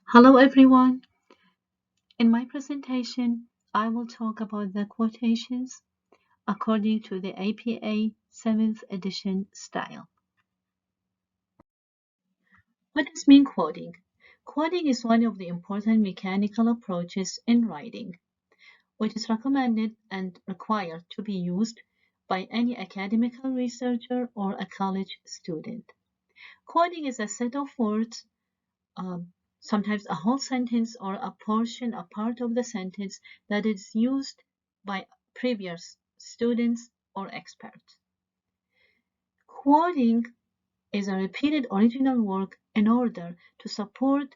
Hello everyone. In my presentation, I will talk about the quotations according to the APA 7th edition style. What does mean quoting? Quoting is one of the important mechanical approaches in writing, which is recommended and required to be used by any academical researcher or a college student. Quoting is a set of words sometimes a whole sentence or a portion, a part of the sentence that is used by previous students or experts. Quoting is a repeated original work in order to support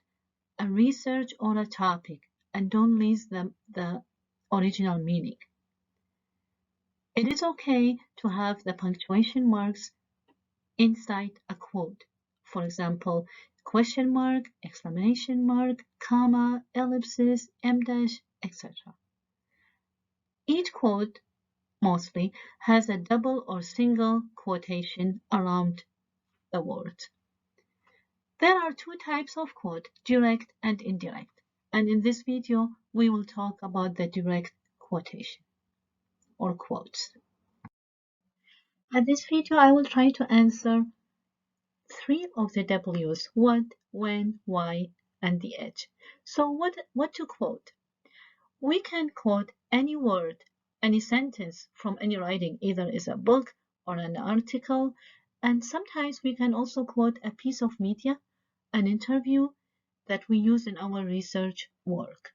a research on a topic and don't lose the original meaning. It is okay to have the punctuation marks inside a quote. For example, question mark, exclamation mark, comma, ellipsis, em dash, etc. Each quote mostly has a double or single quotation around the word. There are two types of quote, direct and indirect. And in this video, we will talk about the direct quotation or quotes. In this video, I will try to answer three of the W's, what, when, why, and the edge. So what to quote? We can quote any word, any sentence from any writing, either is a book or an article, and sometimes we can also quote a piece of media, an interview that we use in our research work.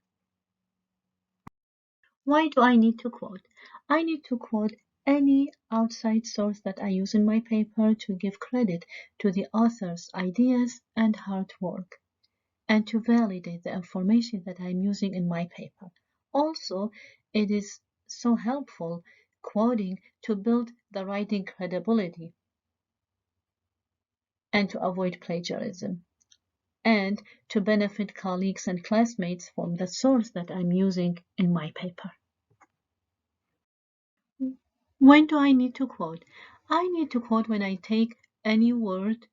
Why do I need to quote? I need to quote any outside source that I use in my paper to give credit to the author's ideas and hard work, and to validate the information that I'm using in my paper. Also, it is so helpful quoting to build the writing credibility and to avoid plagiarism, and to benefit colleagues and classmates from the source that I'm using in my paper. When do I need to quote? I need to quote when I take any word,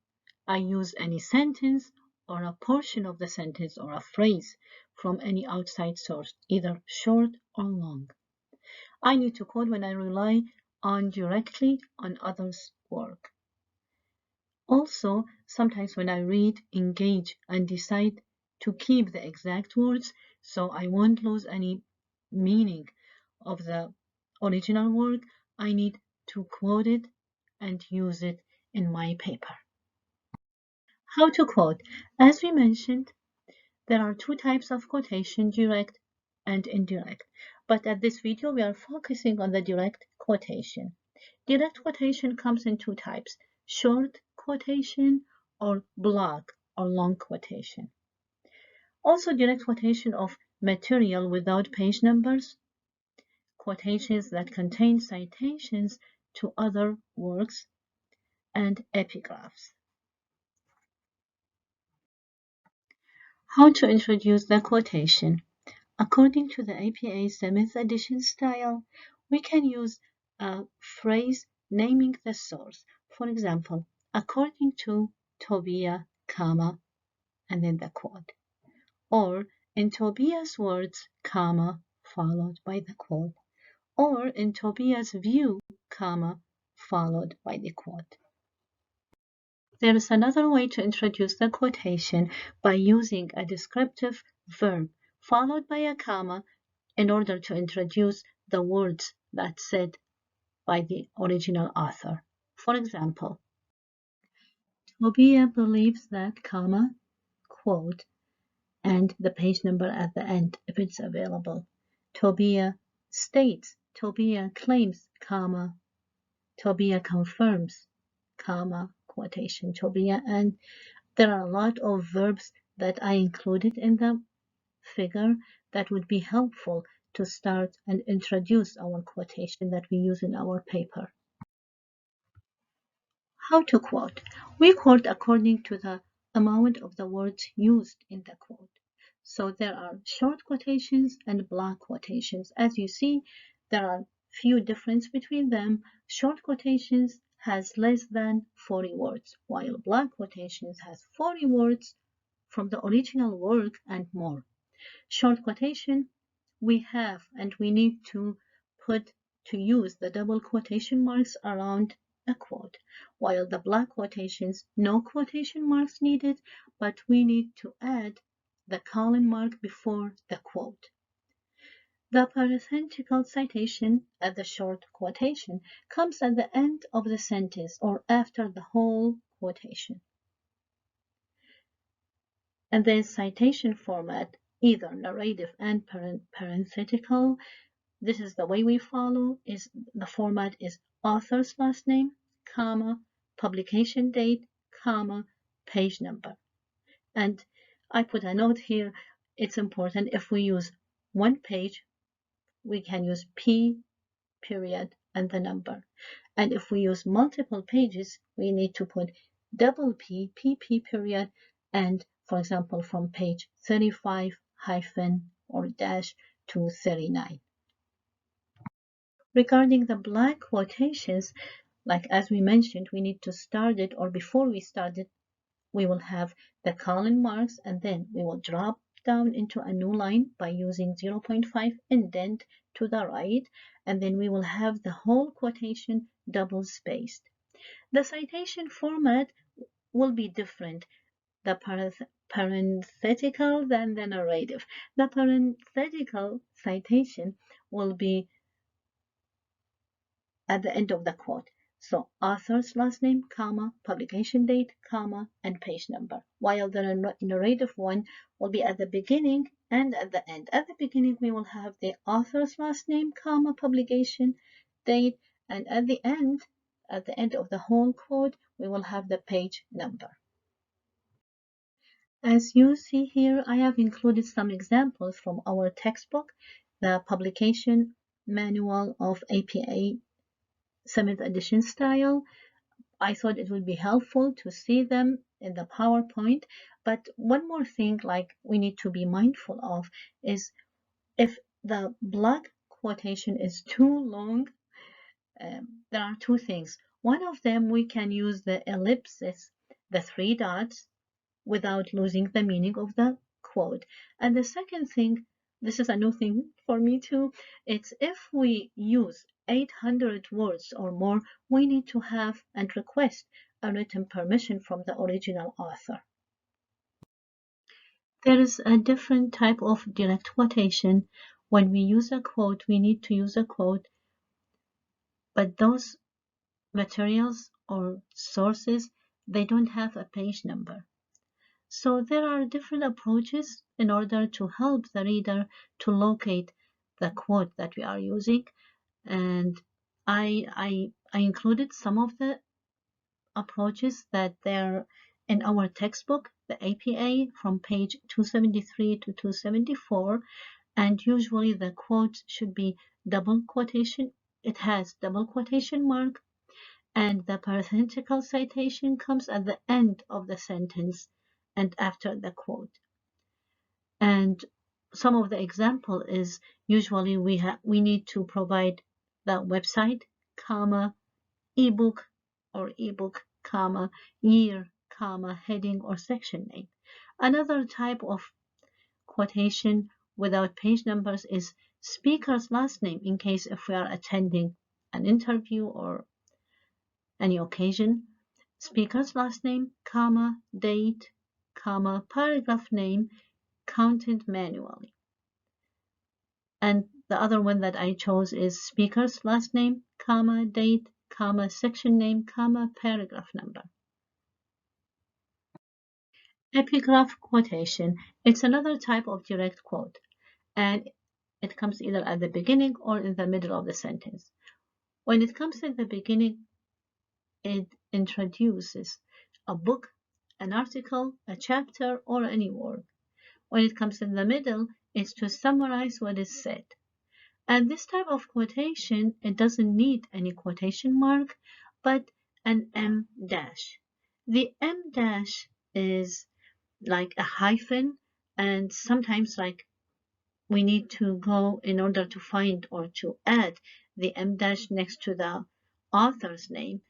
I use any sentence or a portion of the sentence or a phrase from any outside source, either short or long. I need to quote when I rely on directly on others' work. Also, sometimes when I read, engage, and decide to keep the exact words so I won't lose any meaning of the original work, I need to quote it and use it in my paper. How to quote? As we mentioned, there are two types of quotation, direct and indirect. But at this video, we are focusing on the direct quotation. Direct quotation comes in two types, short quotation or block or long quotation. Also, direct quotation of material without page numbers, quotations that contain citations to other works, and epigraphs. How to introduce the quotation? According to the APA 7th edition style, we can use a phrase naming the source. For example, according to Tobiah, comma, and then the quote. Or in Tobiah's words, comma, followed by the quote. Or in Tobiah's view, comma, followed by the quote. There is another way to introduce the quotation by using a descriptive verb followed by a comma in order to introduce the words that's said by the original author. For example, Tobiah believes that, comma, quote, and the page number at the end if it's available. Tobiah states, Tobiah claims, comma, Tobiah confirms, comma, quotation, Tobiah, and there are a lot of verbs that I included in the figure that would be helpful to start and introduce our quotation that we use in our paper. How to quote? We quote according to the amount of the words used in the quote. So there are short quotations and block quotations. As you see, there are few difference between them. Short quotations has less than 40 words, while block quotations has 40 words from the original work, and more. Short quotation, we have and we need to use the double quotation marks around a quote, while the block quotations, no quotation marks needed, but we need to add the colon mark before the quote. The parenthetical citation at the short quotation comes at the end of the sentence or after the whole quotation. And then citation format, either narrative and parenthetical. This is the way we follow. The format is author's last name, comma, publication date, comma, page number. And I put a note here. It's important if we use one page, we can use P period and the number. And if we use multiple pages, we need to put double P, PP period, and for example, from page 35 hyphen or dash to 39. Regarding the blank quotations, like as we mentioned, we need to start it, or before we start it, we will have the colon marks, and then we will drop down into a new line by using 0.5 indent to the right, and then we will have the whole quotation double spaced. The citation format will be different, the parenthetical than the narrative. The parenthetical citation will be at the end of the quote. So author's last name, comma, publication date, comma, and page number. While the narrative one will be at the beginning and at the end. At the beginning, we will have the author's last name, comma, publication date, and at the end of the whole quote, we will have the page number. As you see here, I have included some examples from our textbook, the publication manual of APA 7th edition style. I thought it would be helpful to see them in the PowerPoint. But one more thing like we need to be mindful of is if the block quotation is too long, there are two things. One of them, we can use the ellipsis, the three dots, without losing the meaning of the quote. And the second thing, this is a new thing for me too, it's if we use 800 words or more, we need to have and request a written permission from the original author. There is a different type of direct quotation. When we use a quote, we need to use a quote, but those materials or sources, they don't have a page number. So there are different approaches in order to help the reader to locate the quote that we are using. And I included some of the approaches that they're in our textbook, the APA, from page 273 to 274. And usually the quote should be double quotation. It has double quotation mark, and the parenthetical citation comes at the end of the sentence and after the quote. And some of the example is usually we need to provide the website, comma, ebook or ebook, comma, year, comma, heading or section name. Another type of quotation without page numbers is speaker's last name, in case if we are attending an interview or any occasion. Speaker's last name, comma, date, comma, paragraph name, counted manually. And the other one that I chose is speaker's last name, comma, date, comma, section name, comma, paragraph number. Epigraph quotation. It's another type of direct quote, and it comes either at the beginning or in the middle of the sentence. When it comes at the beginning, it introduces a book, an article, a chapter, or any work. When it comes in the middle, it's to summarize what is said. And this type of quotation, it doesn't need any quotation mark, but an M dash. The M dash is like a hyphen, and sometimes like we need to go in order to find or to add the M dash next to the author's name.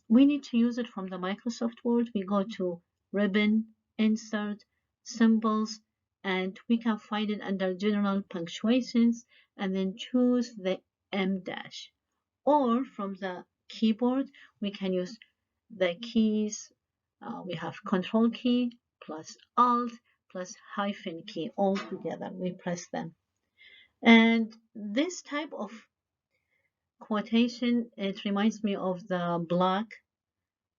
We need to use it from the Microsoft Word. We go to ribbon, insert symbols, and we can find it under general punctuations and then choose the M dash. Or from the keyboard, we can use the keys. We have Control key plus Alt plus hyphen key all together. We press them. And this type of quotation, it reminds me of the block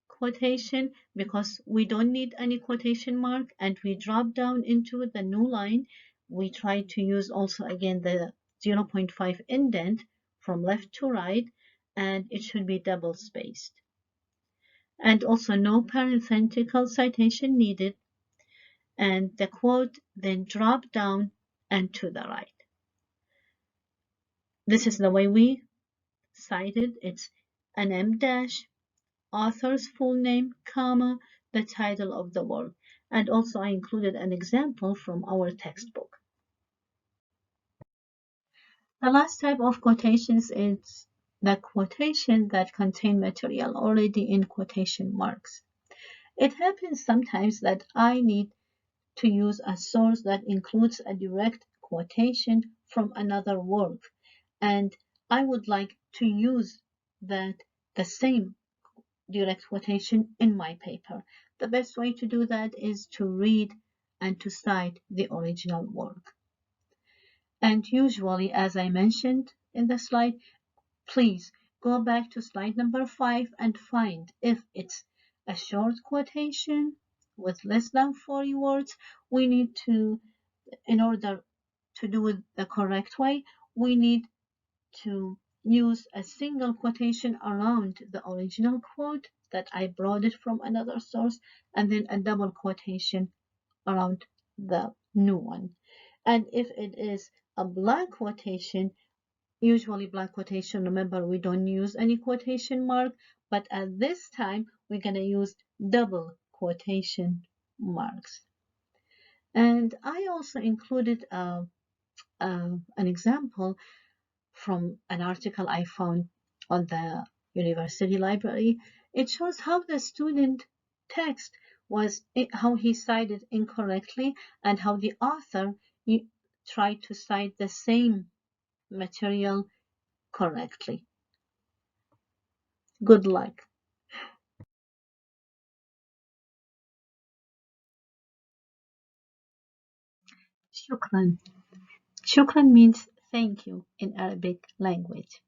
quotation because we don't need any quotation mark and we drop down into the new line. We try to use also again the 0.5 indent from left to right, and it should be double spaced. And also no parenthetical citation needed, and the quote then drop down and to the right. This is the way we cite it. It's an M dash, author's full name, comma, the title of the work. And also I included an example from our textbook. The last type of quotations is the quotation that contain material already in quotation marks. It happens sometimes that I need to use a source that includes a direct quotation from another work, and I would like to use the same direct quotation in my paper. The best way to do that is to read and to cite the original work. And usually, as I mentioned in the slide, please go back to slide number 5 and find if it's a short quotation with less than 40 words. We need to, in order to do it the correct way, we need to use a single quotation around the original quote that I brought it from another source, and then a double quotation around the new one. And if it is a blank quotation, usually blank quotation, remember we don't use any quotation mark, but at this time we're going to use double quotation marks. And I also included an example from an article I found on the university library. It shows how the student text was, how he cited incorrectly, and how the author tried to cite the same material correctly. Good luck. Shukran. Shukran means thank you in Arabic language.